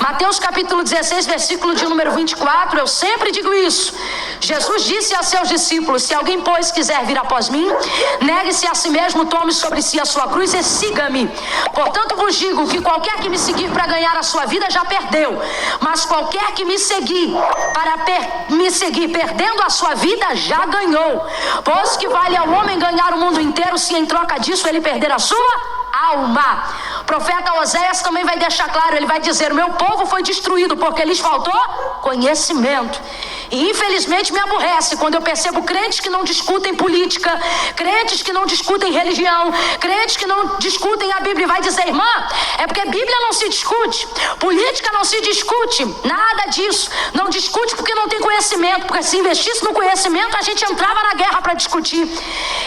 Mateus capítulo 16, versículo de número 24, eu sempre digo isso. Jesus disse a seus discípulos: se alguém, pois, quiser vir após mim, negue-se a si mesmo, tome sobre si a sua cruz e siga-me. Portanto vos digo que qualquer que me seguir para ganhar a sua vida já perdeu, mas qualquer que me seguir me seguir perdendo a sua vida já ganhou. Pois que vale ao homem ganhar o mundo inteiro se em troca disso ele perder a sua alma. O profeta Oséias também vai deixar claro, ele vai dizer: o meu povo foi destruído porque lhes faltou conhecimento. E infelizmente me aborrece quando eu percebo crentes que não discutem política, crentes que não discutem religião, crentes que não discutem a Bíblia. E vai dizer: irmã, é porque Bíblia não se discute, política não se discute, nada disso. Não discute porque não tem conhecimento, porque se investisse no conhecimento a gente entrava na guerra para discutir.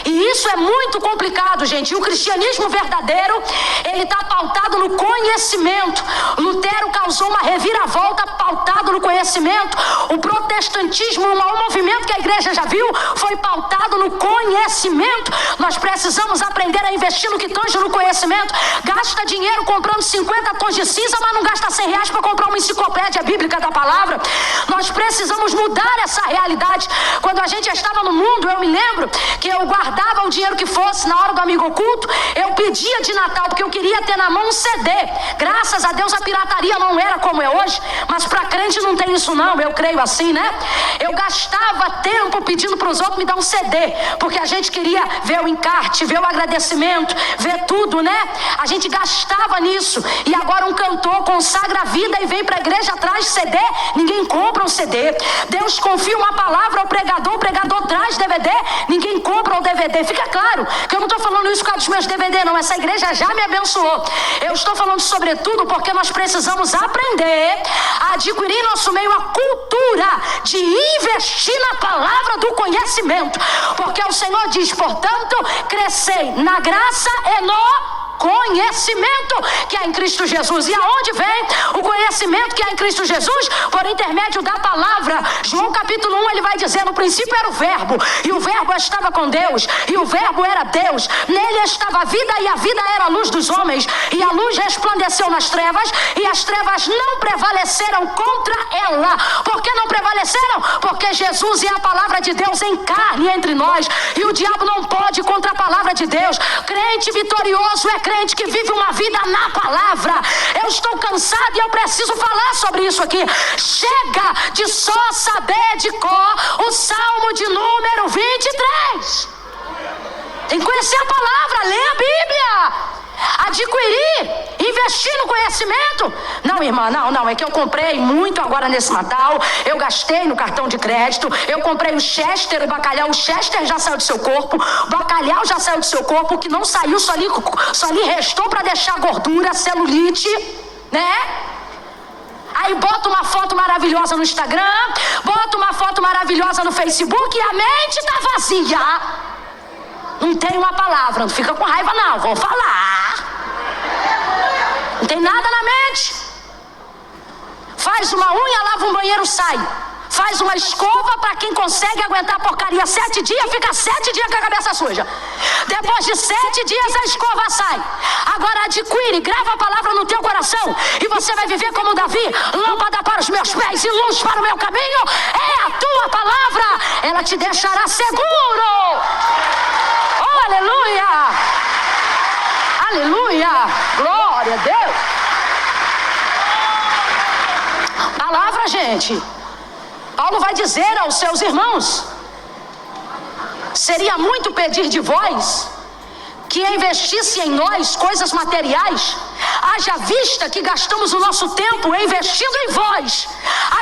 E isso é muito complicado, gente. E o cristianismo verdadeiro, ele está pautado no conhecimento. Lutero causou uma reviravolta pautado no conhecimento. O protestantismo, um movimento que a igreja já viu, foi pautado no conhecimento. Nós precisamos aprender a investir no que tange no conhecimento. Gasta dinheiro comprando 50 tons de cinza, mas não gasta R$100 para comprar uma enciclopédia bíblica da palavra. Nós precisamos mudar essa realidade. Quando a gente estava no mundo, eu me lembro que eu guardava o dinheiro que fosse na hora do amigo oculto. Eu pedia de Natal porque eu queria ter na mão um CD. Graças a Deus a pirataria não era como é hoje, mas para crente não tem isso não, eu creio assim, né? Eu gastava tempo pedindo para os outros me dar um CD, porque a gente queria ver o encarte, ver o agradecimento, ver tudo, né? A gente gastava nisso. E agora um cantor consagra a vida e vem para a igreja atrás de CD, ninguém compra um CD. Deus confia uma palavra ao pregador, o pregador traz DVD, ninguém compra o DVD. Fica claro que eu não estou falando isso por causa dos meus DVD não, essa igreja já me abençoou. Eu estou falando sobretudo porque nós precisamos aprender a adquirir em nosso meio a cultura de investir na palavra do conhecimento, porque o Senhor diz: portanto, crescei na graça e no conhecimento que há em Cristo Jesus. E aonde vem o conhecimento que há em Cristo Jesus? Por intermédio da palavra. João capítulo 1, ele vai dizer: no princípio era o verbo, e o verbo estava com Deus, e o verbo era Deus, nele estava a vida, e a vida era a luz dos homens, e a luz resplandeceu nas trevas, e as trevas não prevaleceram contra ela. Por que não prevaleceram? Porque Jesus é a palavra de Deus em carne entre nós, e o diabo não pode contra a palavra de Deus. Crente vitorioso é crente que vive uma vida na palavra. Eu estou cansado e eu preciso falar sobre isso aqui. Chega de só saber de cor o Salmo de número 23. Tem que conhecer a palavra, ler a Bíblia, adquirir, investir no conhecimento. Não, irmã, não, é que eu comprei muito agora nesse Natal, eu gastei no cartão de crédito, eu comprei o Chester, o bacalhau, o Chester já saiu do seu corpo, o bacalhau já saiu do seu corpo, o que não saiu só lhe restou para deixar gordura, celulite, né? Aí bota uma foto maravilhosa no Instagram, bota uma foto maravilhosa no Facebook e a mente tá vazia. Não tem uma palavra, não fica com raiva não, vou falar. Não tem nada na mente. Faz uma unha, lava um banheiro, sai. Faz uma escova para quem consegue aguentar a porcaria 7 dias, fica 7 dias com a cabeça suja. Depois de 7 dias a escova sai. Agora adquire, grava a palavra no teu coração e você vai viver como Davi: lâmpada para os meus pés e luz para o meu caminho é a tua palavra, ela te deixará seguro. Oh, aleluia! Aleluia! Glória a Deus! Palavra, gente. Paulo vai dizer aos seus irmãos: seria muito pedir de vós que investisse em nós coisas materiais, haja vista que gastamos o nosso tempo investindo em vós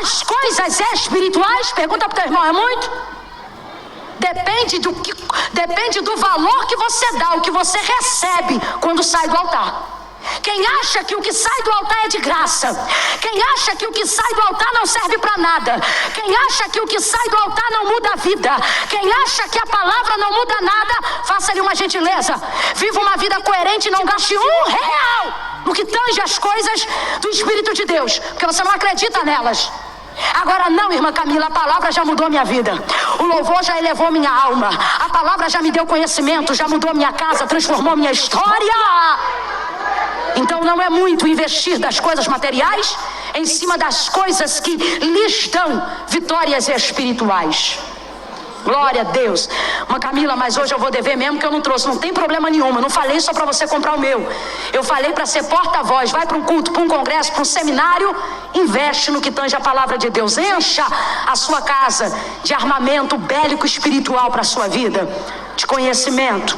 as coisas espirituais. Pergunta para o teu irmão: é muito? Depende do valor que você dá, o que você recebe quando sai do altar. Quem acha que o que sai do altar é de graça, quem acha que o que sai do altar não serve para nada, quem acha que o que sai do altar não muda a vida, quem acha que a palavra não muda nada, faça-lhe uma gentileza, viva uma vida coerente e não gaste R$1 no que tange as coisas do Espírito de Deus, porque você não acredita nelas. Agora não, irmã Camila, a palavra já mudou minha vida, o louvor já elevou minha alma, a palavra já me deu conhecimento, já mudou minha casa, transformou minha história. Então não é muito investir das coisas materiais, em cima das coisas que lhes dão vitórias espirituais. Glória a Deus. Mas Camila, mas hoje eu vou dever mesmo que eu não trouxe. Não tem problema nenhum, eu não falei só para você comprar o meu. Eu falei para ser porta-voz. Vai para um culto, para um congresso, para um seminário, investe no que tange a palavra de Deus. Encha a sua casa de armamento bélico espiritual para a sua vida, de conhecimento.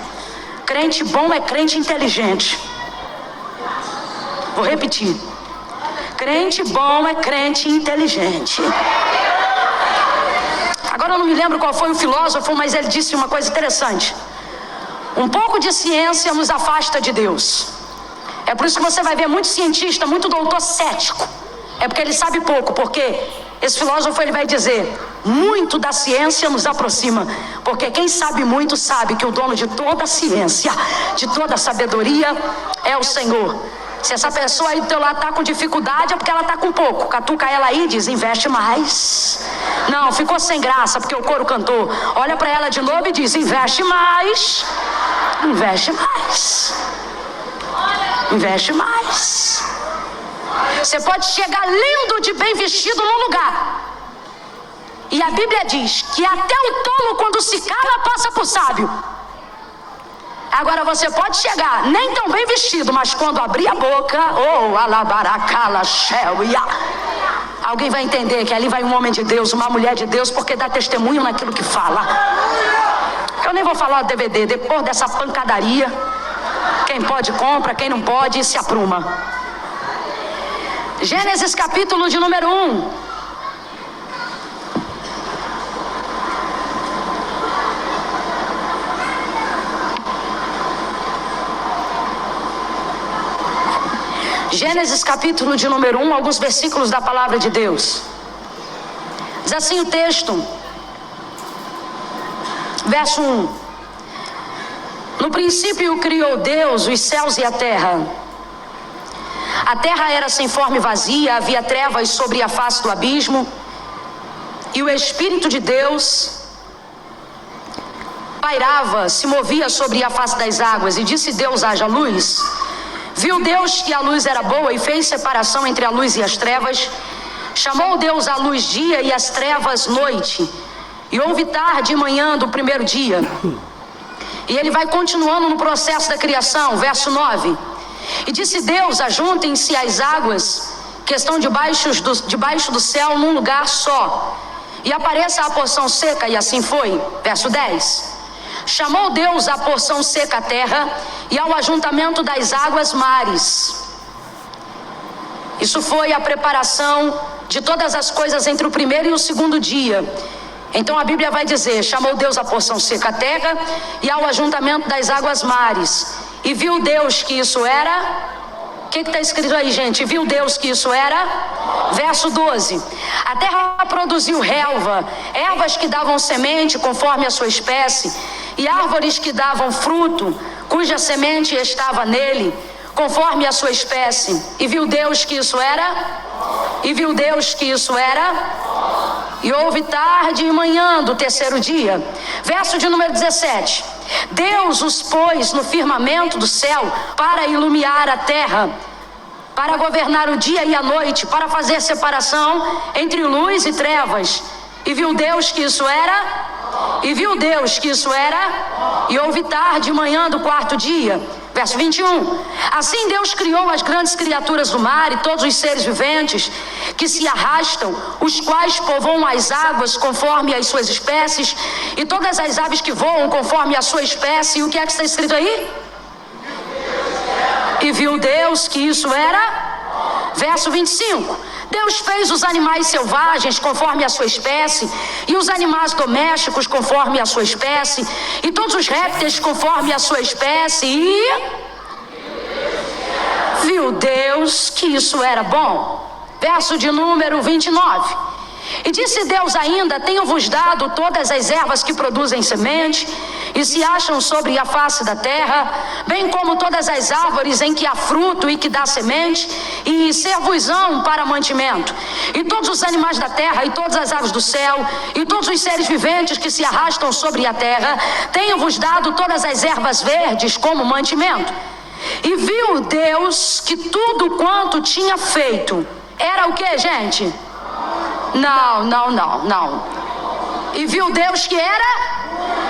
Crente bom é crente inteligente. Vou repetir. Crente bom é crente inteligente. Agora eu não me lembro qual foi o filósofo, mas ele disse uma coisa interessante. Um pouco de ciência nos afasta de Deus. É por isso que você vai ver muito cientista, muito doutor cético. É porque ele sabe pouco, porque esse filósofo ele vai dizer, muito da ciência nos aproxima. Porque quem sabe muito sabe que o dono de toda a ciência, de toda a sabedoria é o Senhor. Se essa pessoa aí do teu lado está com dificuldade, é porque ela está com pouco. Catuca ela aí e diz, investe mais. Não, ficou sem graça porque o coro cantou. Olha para ela de novo e diz, investe mais. Investe mais. Investe mais. Você pode chegar lindo de bem vestido num lugar. E a Bíblia diz que até o tolo quando se cala passa por sábio. Agora você pode chegar nem tão bem vestido, mas quando abrir a boca, alabaracala, xéuia, alguém vai entender que ali vai um homem de Deus, uma mulher de Deus, porque dá testemunho naquilo que fala. Eu nem vou falar do DVD, depois dessa pancadaria, quem pode compra, quem não pode se apruma. Gênesis capítulo de número 1. Gênesis capítulo de número 1, alguns versículos da palavra de Deus. Diz assim o texto, verso 1. No princípio criou Deus os céus e a terra. A terra era sem forma e vazia, havia trevas sobre a face do abismo, e o Espírito de Deus pairava, se movia sobre a face das águas, e disse Deus, haja luz. Viu Deus que a luz era boa e fez separação entre a luz e as trevas. Chamou Deus a luz dia e as trevas noite. E houve tarde e manhã do primeiro dia. E ele vai continuando no processo da criação, verso 9. E disse Deus, ajuntem-se as águas que estão debaixo do céu num lugar só. E apareça a porção seca, e assim foi. Verso 10. Chamou Deus a porção seca a terra e ao ajuntamento das águas mares. Isso foi a preparação de todas as coisas entre o primeiro e o segundo dia. Então a Bíblia vai dizer, chamou Deus a porção seca a terra e ao ajuntamento das águas mares. E viu Deus que isso era... O que está escrito aí, gente? Viu Deus que isso era? Verso 12. A terra produziu relva, ervas que davam semente conforme a sua espécie, e árvores que davam fruto, cuja semente estava nele, conforme a sua espécie. E viu Deus que isso era? E viu Deus que isso era? E houve tarde e manhã do terceiro dia. Verso de número 17. Deus os pôs no firmamento do céu para iluminar a terra, para governar o dia e a noite, para fazer separação entre luz e trevas. E viu Deus que isso era? E viu Deus que isso era? E houve tarde e manhã do quarto dia. Verso 21. Assim Deus criou as grandes criaturas do mar e todos os seres viventes que se arrastam, os quais povoam as águas conforme as suas espécies, e todas as aves que voam conforme a sua espécie. E o que é que está escrito aí? E viu Deus que isso era? Verso 25. Deus fez os animais selvagens conforme a sua espécie, e os animais domésticos conforme a sua espécie, e todos os répteis conforme a sua espécie, e viu Deus que isso era bom. Verso de número 29. E disse Deus ainda, tenho-vos dado todas as ervas que produzem semente e se acham sobre a face da terra, bem como todas as árvores em que há fruto e que dá semente, e ser-vos-ão para mantimento. E todos os animais da terra, e todas as aves do céu, e todos os seres viventes que se arrastam sobre a terra, tenho-vos dado todas as ervas verdes como mantimento. E viu Deus que tudo quanto tinha feito, era o que, gente? Não. E viu Deus que era?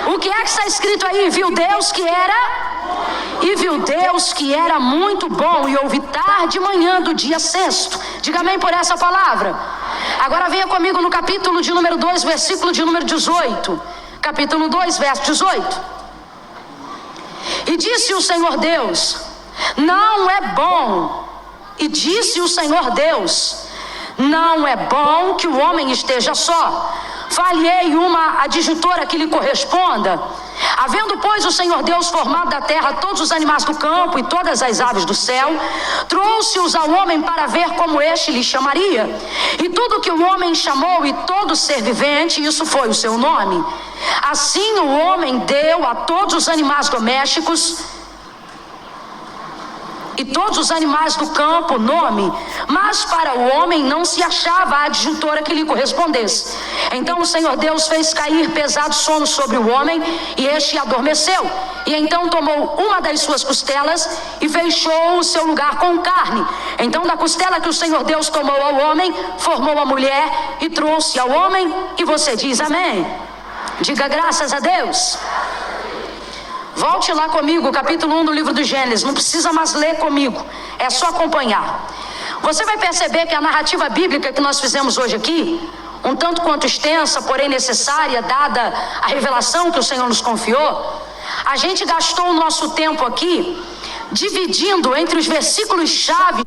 O que é que está escrito aí? Viu Deus que era? E viu Deus que era muito bom, e houve tarde e manhã do dia sexto. Diga amém por essa palavra. Agora venha comigo no capítulo de número 2, versículo de número 18. Capítulo 2, verso 18. E disse o Senhor Deus: não é bom. E disse o Senhor Deus: não é bom que o homem esteja só. Fale-ei uma adjutora que lhe corresponda. Havendo, pois, o Senhor Deus formado da terra todos os animais do campo e todas as aves do céu, trouxe-os ao homem para ver como este lhe chamaria. E tudo que o homem chamou, e todo ser vivente, isso foi o seu nome. Assim o homem deu a todos os animais domésticos e todos os animais do campo nome, mas para o homem não se achava a adjutora que lhe correspondesse. Então o Senhor Deus fez cair pesado sono sobre o homem, e este adormeceu. E então tomou uma das suas costelas e fechou o seu lugar com carne. Então da costela que o Senhor Deus tomou ao homem, formou a mulher e trouxe ao homem. E você diz amém? Diga graças a Deus. Volte lá comigo, capítulo 1 do livro do Gênesis. Não precisa mais ler comigo, é só acompanhar. Você vai perceber que a narrativa bíblica que nós fizemos hoje aqui, um tanto quanto extensa, porém necessária, dada a revelação que o Senhor nos confiou, a gente gastou o nosso tempo aqui dividindo entre os versículos-chave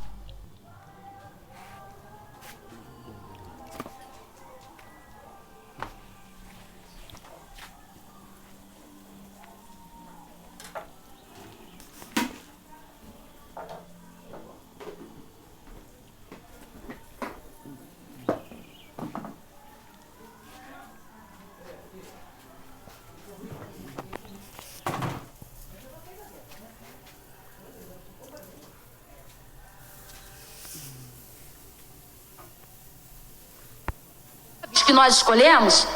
que nós escolhemos,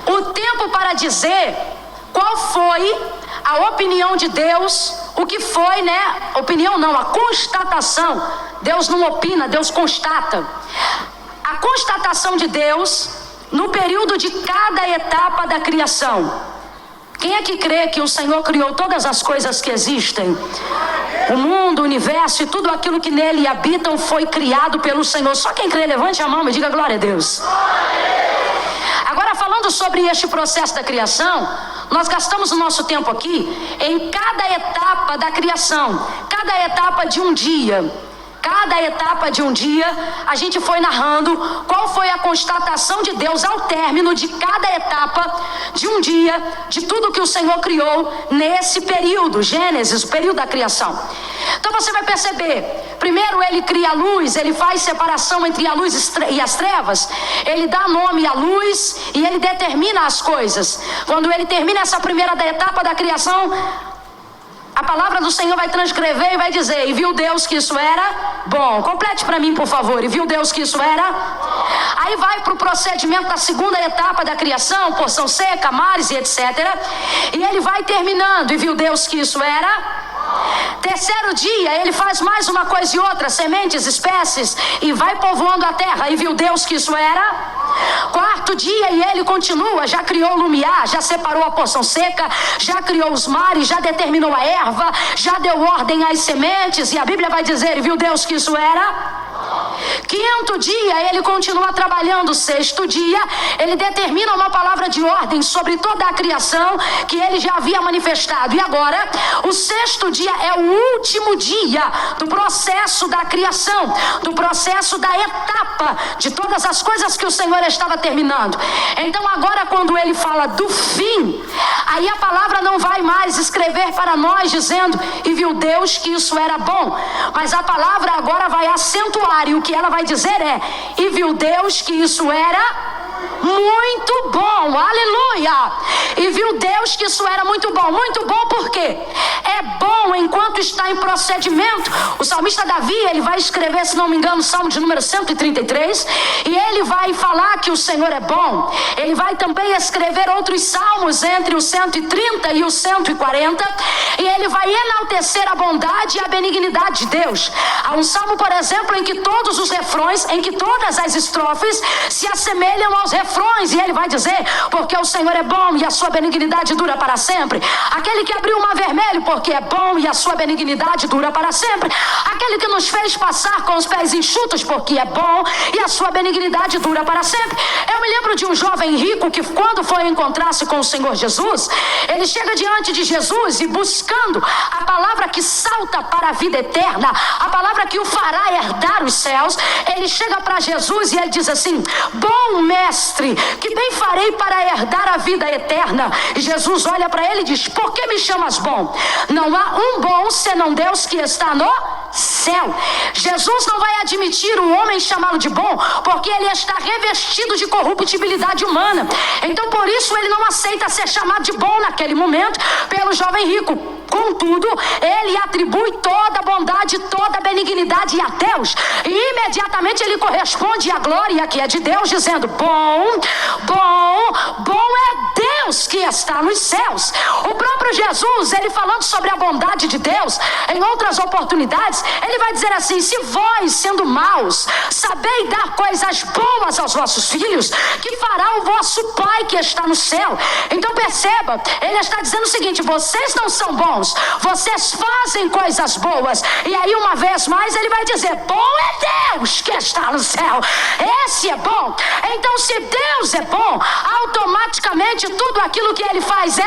o tempo para dizer qual foi a opinião de Deus, o que foi, né? Opinião não, a constatação. Deus não opina, Deus constata. A constatação de Deus no período de cada etapa da criação. Quem é que crê que o Senhor criou todas as coisas que existem? O mundo, o universo e tudo aquilo que nele habitam foi criado pelo Senhor. Só quem crê, levante a mão e diga glória a Deus. Agora, falando sobre este processo da criação, nós gastamos o nosso tempo aqui em cada etapa da criação, cada etapa de um dia. Cada etapa de um dia, a gente foi narrando qual foi a constatação de Deus ao término de cada etapa de um dia, de tudo que o Senhor criou nesse período, Gênesis, o período da criação. Então você vai perceber, primeiro ele cria a luz, ele faz separação entre a luz e as trevas, ele dá nome à luz e ele determina as coisas. Quando ele termina essa primeira etapa da criação, a palavra do Senhor vai transcrever e vai dizer: e viu Deus que isso era bom. Complete para mim, por favor. E viu Deus que isso era. Aí vai para o procedimento da segunda etapa da criação, porção seca, mares e etc. E ele vai terminando. E viu Deus que isso era. Terceiro dia, ele faz mais uma coisa e outra, sementes, espécies, e vai povoando a terra. E viu Deus que isso era. Quarto dia, e ele continua, já criou o lumiar, já separou a porção seca, já criou os mares, já determinou a erva, já deu ordem às sementes, e a Bíblia vai dizer: e viu Deus que isso era. Quinto dia, ele continua trabalhando. Sexto dia, ele determina uma palavra de ordem sobre toda a criação que ele já havia manifestado. E agora, o sexto dia é o último dia do processo da criação, do processo da etapa de todas as coisas que o Senhor estava terminando. Então agora, quando ele fala do fim, aí a palavra não vai mais escrever para nós dizendo: e viu Deus que isso era bom, mas a palavra agora vai acentuar, e o que ela vai dizer é: e viu Deus que isso era muito bom, aleluia. E viu Deus que isso era muito bom. Muito bom por quê? É bom enquanto está em procedimento. O salmista Davi, ele vai escrever, se não me engano, o Salmo de número 133, e ele vai falar que o Senhor é bom. Ele vai também escrever outros salmos entre o 130 e o 140, e ele vai enaltecer a bondade e a benignidade de Deus. Há um salmo, por exemplo, em que todos os refrões, em que todas as estrofes se assemelham aos refrões, e ele vai dizer: porque o Senhor é bom e a sua benignidade dura para sempre. Aquele que abriu o mar vermelho, porque é bom e a sua benignidade dura para sempre. Aquele que nos fez passar com os pés enxutos, porque é bom e a sua benignidade dura para sempre. Eu me lembro de um jovem rico que, quando foi encontrar-se com o Senhor Jesus, ele chega diante de Jesus e, buscando a palavra que salta para a vida eterna, a palavra que o fará herdar os céus, ele chega para Jesus e ele diz assim: bom mestre, que bem farei para herdar a vida eterna? E Jesus olha para ele e diz: por que me chamas bom? Não há um bom senão Deus que está no céu. Jesus não vai admitir um homem chamá-lo de bom, porque ele está revestido de corruptibilidade humana. Então por isso ele não aceita ser chamado de bom naquele momento pelo jovem rico. Contudo, ele atribui toda a bondade, toda a benignidade a Deus, e imediatamente ele corresponde à glória que é de Deus, dizendo: bom é Deus que está nos céus. O próprio Jesus, ele falando sobre a bondade de Deus em outras oportunidades, ele vai dizer assim: se vós, sendo maus, sabeis dar coisas boas aos vossos filhos, que fará o vosso Pai que está no céu? Então perceba, ele está dizendo o seguinte: vocês não são bons, vocês fazem coisas boas. E aí uma vez mais ele vai dizer: bom é Deus que está no céu. Esse é bom. Então se Deus é bom, automaticamente tudo aquilo que ele faz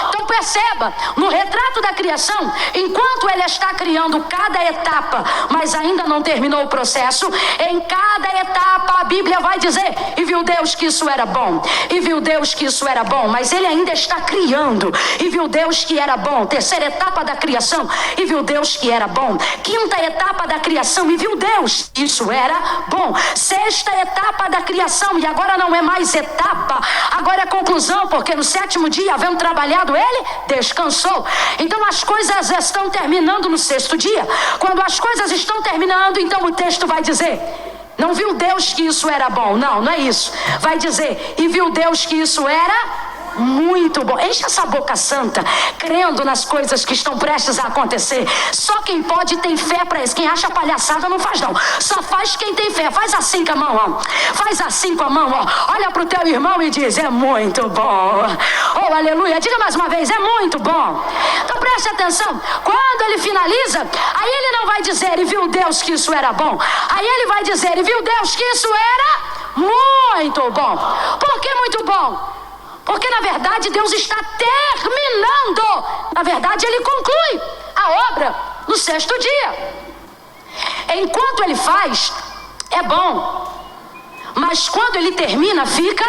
Então perceba, no retrato da criação, enquanto ele está criando cada etapa, mas ainda não terminou o processo, em cada etapa a Bíblia vai dizer: e viu Deus que isso era bom, e viu Deus que isso era bom. Mas ele ainda está criando, e viu Deus que era bom. Terceira etapa da criação, e viu Deus que era bom. Quinta etapa da criação, e viu Deus que isso era bom. Sexta etapa da criação, e agora não é mais etapa, agora é conclusão, porque no sétimo dia, havendo trabalhado, ele descansou. Então as coisas estão terminando no sexto dia. Quando as coisas estão terminando, então o texto vai dizer: não viu Deus que isso era bom. Não é isso. Vai dizer: e viu Deus que isso era muito bom. Enche essa boca santa, crendo nas coisas que estão prestes a acontecer. Só quem pode tem fé para isso. Quem acha palhaçada não faz não. Só faz quem tem fé. Faz assim com a mão, ó. Faz assim com a mão, ó. Olha pro teu irmão e diz: é muito bom. Oh, aleluia. Diga mais uma vez: é muito bom. Então preste atenção. Quando ele finaliza, aí ele não vai dizer: e viu Deus que isso era bom. Aí ele vai dizer: e viu Deus que isso era muito bom. Por que muito bom? Porque na verdade Deus está terminando. Na verdade ele conclui a obra no sexto dia. Enquanto ele faz, é bom. Mas quando ele termina, fica...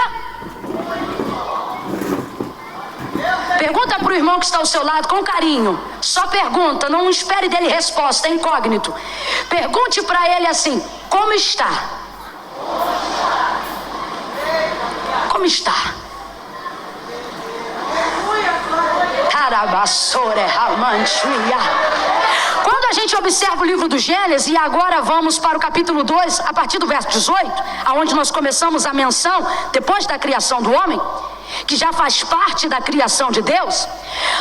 Pergunta para o irmão que está ao seu lado com carinho. Só pergunta, não espere dele resposta, é incógnito. Pergunte para ele assim: como está? Como está? Quando a gente observa o livro do Gênesis, e agora vamos para o capítulo 2, a partir do verso 18, aonde nós começamos a menção, depois da criação do homem, que já faz parte da criação de Deus,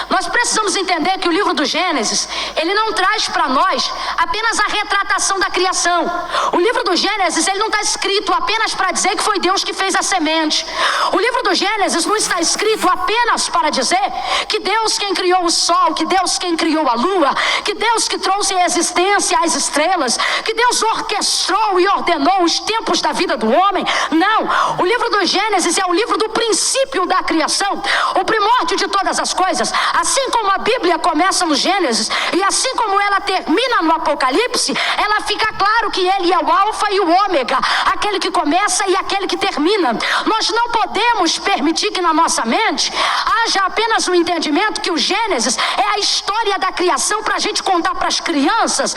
nós precisamos entender que o livro do Gênesis, ele não traz para nós apenas a retratação da criação. O livro do Gênesis, ele não está escrito apenas para dizer que foi Deus que fez a semente. O livro do Gênesis não está escrito apenas para dizer que Deus quem criou o sol, que Deus quem criou a lua, que Deus que trouxe a existência às estrelas, que Deus orquestrou e ordenou os tempos da vida do homem. Não, o livro do Gênesis é o livro do princípio princípio da criação, o primórdio de todas as coisas, assim como a Bíblia começa no Gênesis e assim como ela termina no Apocalipse, ela fica claro que ele é o alfa e o ômega, aquele que começa e aquele que termina. Nós não podemos permitir que na nossa mente haja apenas o entendimento que o Gênesis é a história da criação para a gente contar para as crianças,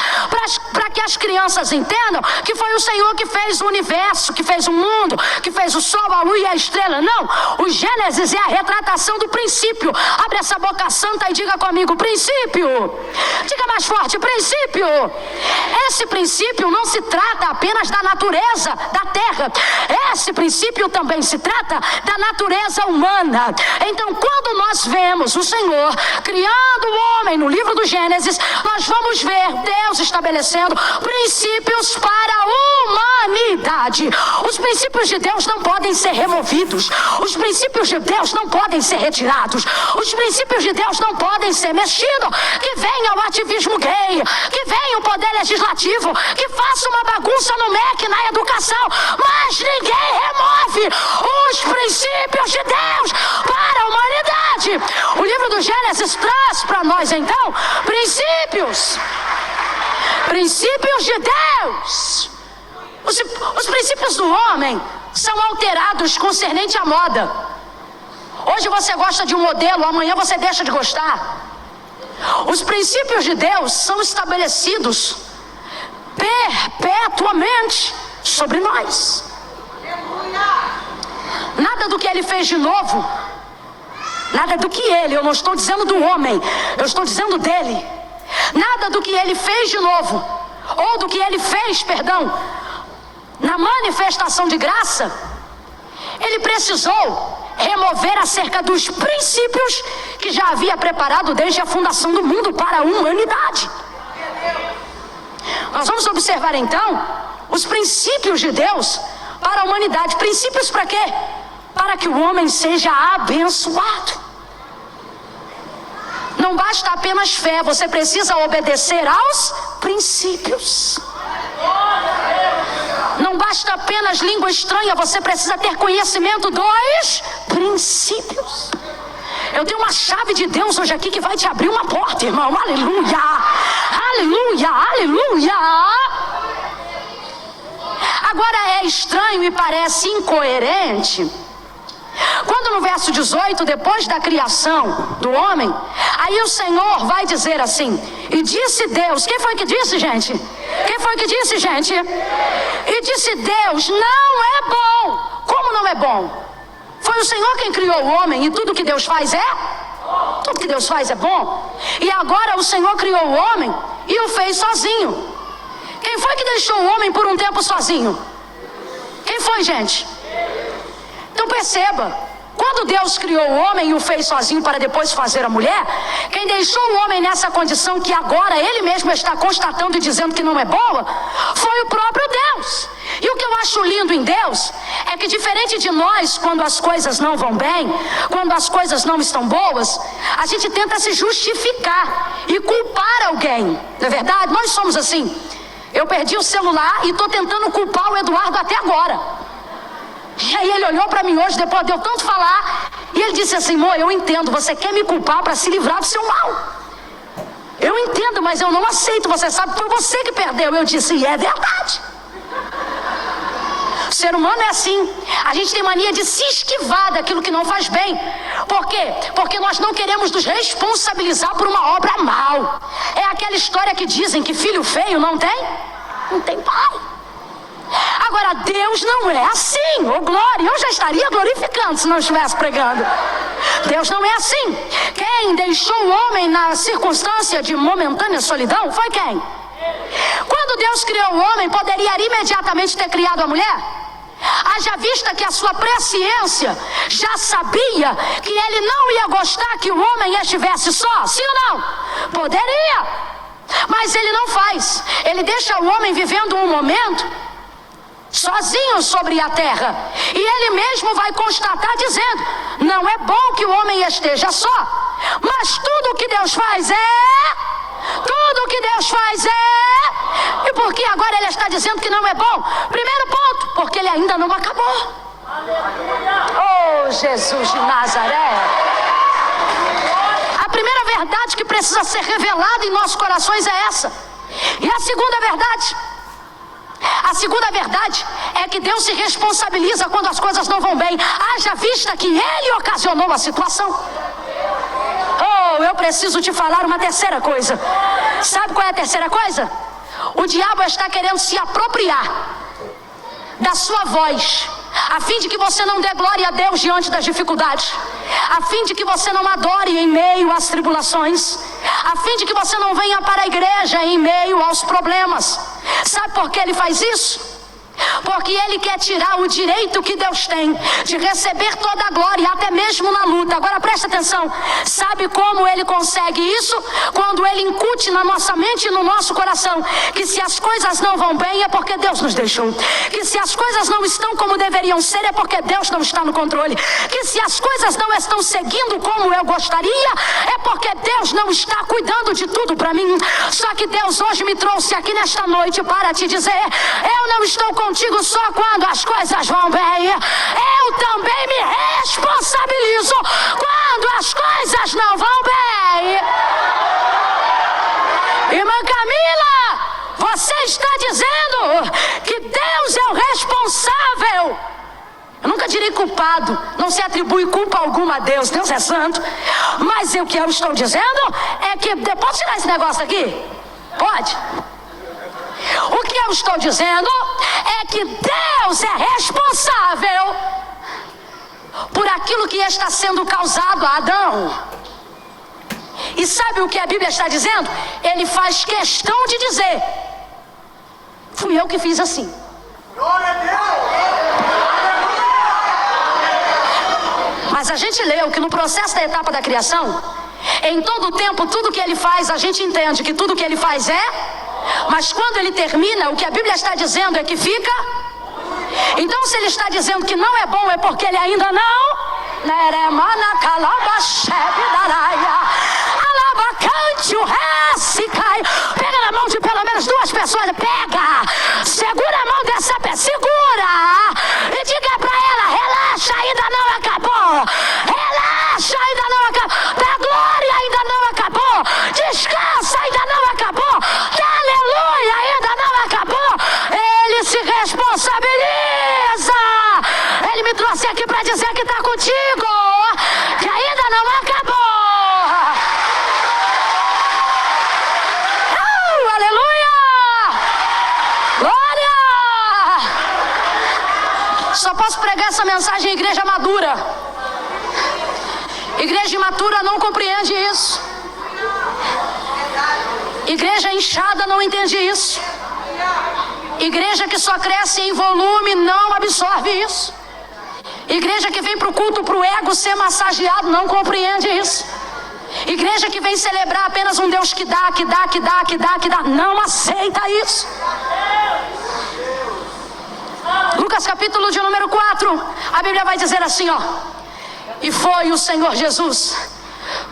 para que as crianças entendam que foi o Senhor que fez o universo, que fez o mundo, que fez o sol, a lua e a estrela. Não, o Gênesis é a retratação do princípio. Abre essa boca santa e diga comigo, princípio. Diga mais forte, princípio. Esse princípio não se trata apenas da natureza da terra. Esse princípio também se trata da natureza humana. Então, quando nós vemos o Senhor criando o homem no livro do Gênesis, nós vamos ver Deus estabelecendo princípios para a humanidade. Os princípios de Deus não podem ser removidos. Os princípios de Deus não podem ser retirados. Os princípios de Deus não podem ser mexidos. Que venha o ativismo gay, que venha o poder legislativo, que faça uma bagunça no MEC, na educação, mas ninguém remove os princípios de Deus para a humanidade. O livro do Gênesis traz para nós então princípios de Deus. Os princípios do homem são alterados concernente à moda. Hoje você gosta de um modelo, amanhã você deixa de gostar. Os princípios de Deus são estabelecidos perpetuamente sobre nós. Nada do que ele fez de novo, nada do que eu não estou dizendo do homem, eu estou dizendo dele. Nada do que ele fez de novo, ou do que ele fez, na manifestação de graça, ele precisou remover acerca dos princípios que já havia preparado desde a fundação do mundo para a humanidade. Nós vamos observar então os princípios de Deus para a humanidade. Princípios para quê? Para que o homem seja abençoado. Não basta apenas fé, você precisa obedecer aos princípios. Não basta apenas língua estranha, você precisa ter conhecimento dos princípios. Eu tenho uma chave de Deus hoje aqui que vai te abrir uma porta, irmão. Aleluia, aleluia, aleluia. Agora é estranho e parece incoerente quando no verso 18, depois da criação do homem, aí o Senhor vai dizer assim: e disse Deus. Quem foi que disse, gente? Quem foi que disse, gente? E disse Deus, não é bom. Como não é bom? Foi o Senhor quem criou o homem, e tudo que Deus faz tudo que Deus faz é bom. E agora o Senhor criou o homem e o fez sozinho. Quem foi que deixou o homem por um tempo sozinho? Quem foi, gente? Então perceba, quando Deus criou o homem e o fez sozinho para depois fazer a mulher, quem deixou o homem nessa condição que agora ele mesmo está constatando e dizendo que não é boa, foi o próprio Deus. E o que eu acho lindo em Deus é que, diferente de nós, quando as coisas não vão bem, quando as coisas não estão boas, a gente tenta se justificar e culpar alguém. Não é verdade? Nós somos assim. Eu perdi o celular e estou tentando culpar o Eduardo até agora. E aí ele olhou para mim hoje, depois de eu tanto falar, e ele disse assim: amor, eu entendo, você quer me culpar para se livrar do seu mal. Eu entendo, mas eu não aceito, você sabe que foi você que perdeu. Eu disse, e é verdade. O ser humano é assim, a gente tem mania de se esquivar daquilo que não faz bem. Por quê? Porque nós não queremos nos responsabilizar por uma obra mal. É aquela história que dizem que filho feio não tem pai. Agora, Deus não é assim. Ô glória, eu já estaria glorificando se não estivesse pregando. Deus não é assim. Quem deixou o homem na circunstância de momentânea solidão foi quem? Quando Deus criou o homem, poderia imediatamente ter criado a mulher? Haja vista que a sua presciência já sabia que ele não ia gostar que o homem estivesse só, sim ou não? Poderia, mas ele não faz. Ele deixa o homem vivendo um momento sozinho sobre a terra, e ele mesmo vai constatar dizendo: não é bom que o homem esteja só. Mas tudo que Deus faz tudo que Deus faz e por que agora ele está dizendo que não é bom? Primeiro ponto, porque ele ainda não acabou. Oh, Jesus de Nazaré. A primeira verdade que precisa ser revelada em nossos corações é essa. E a segunda verdade é que Deus se responsabiliza quando as coisas não vão bem, haja vista que Ele ocasionou a situação. Oh, eu preciso te falar uma terceira coisa. Sabe qual é a terceira coisa? O diabo está querendo se apropriar da sua voz, a fim de que você não dê glória a Deus diante das dificuldades, a fim de que você não adore em meio às tribulações, a fim de que você não venha para a igreja em meio aos problemas. Sabe por que ele faz isso? Porque ele quer tirar o direito que Deus tem de receber toda a glória, até mesmo na luta. Agora presta atenção, sabe como ele consegue isso? Quando ele incute na nossa mente e no nosso coração que se as coisas não vão bem é porque Deus nos deixou, que se as coisas não estão como deveriam ser é porque Deus não está no controle, que se as coisas não estão seguindo como eu gostaria é porque Deus não está cuidando de tudo para mim. Só que Deus hoje me trouxe aqui nesta noite para te dizer: eu não estou contigo só quando as coisas vão bem, eu também me responsabilizo quando as coisas não vão bem. Irmã Camila, você está dizendo que Deus é o responsável. Eu nunca direi culpado, não se atribui culpa alguma a Deus, Deus é santo. Mas o que eu estou dizendo é que, pode tirar esse negócio aqui? Pode? O que eu estou dizendo é que Deus é responsável por aquilo que está sendo causado a Adão. E sabe o que a Bíblia está dizendo? Ele faz questão de dizer: fui eu que fiz assim. Mas a gente leu que no processo da etapa da criação, em todo o tempo, tudo que ele faz, a gente entende que tudo que ele faz mas quando ele termina, o que a Bíblia está dizendo é que fica. Então, se ele está dizendo que não é bom, é porque ele ainda não. Pega na mão de pelo menos duas pessoas. Pega, segura a mão dessa pessoa, segura, e diga pra ela: relaxa, ainda não acabou. Relaxa, ainda não acabou. Da glória ainda não acabou. Descansa, ainda não acabou. Aleluia, ainda não acabou. Ele se responsabiliza. Ele me trouxe aqui para dizer que está contigo, que ainda não acabou. Aleluia, glória. Só posso pregar essa mensagem em igreja madura. Igreja imatura não compreende isso. Igreja inchada não entende isso. Igreja que só cresce em volume não absorve isso. Igreja que vem para o culto para o ego ser massageado não compreende isso. Igreja que vem celebrar apenas um Deus que dá, não aceita isso. Lucas capítulo de número 4, a Bíblia vai dizer assim, e foi o Senhor Jesus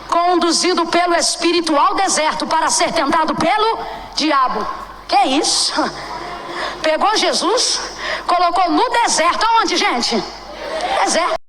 conduzido pelo Espírito ao deserto para ser tentado pelo diabo. Que é isso? Pegou Jesus, colocou no deserto. Aonde, gente? Deserto.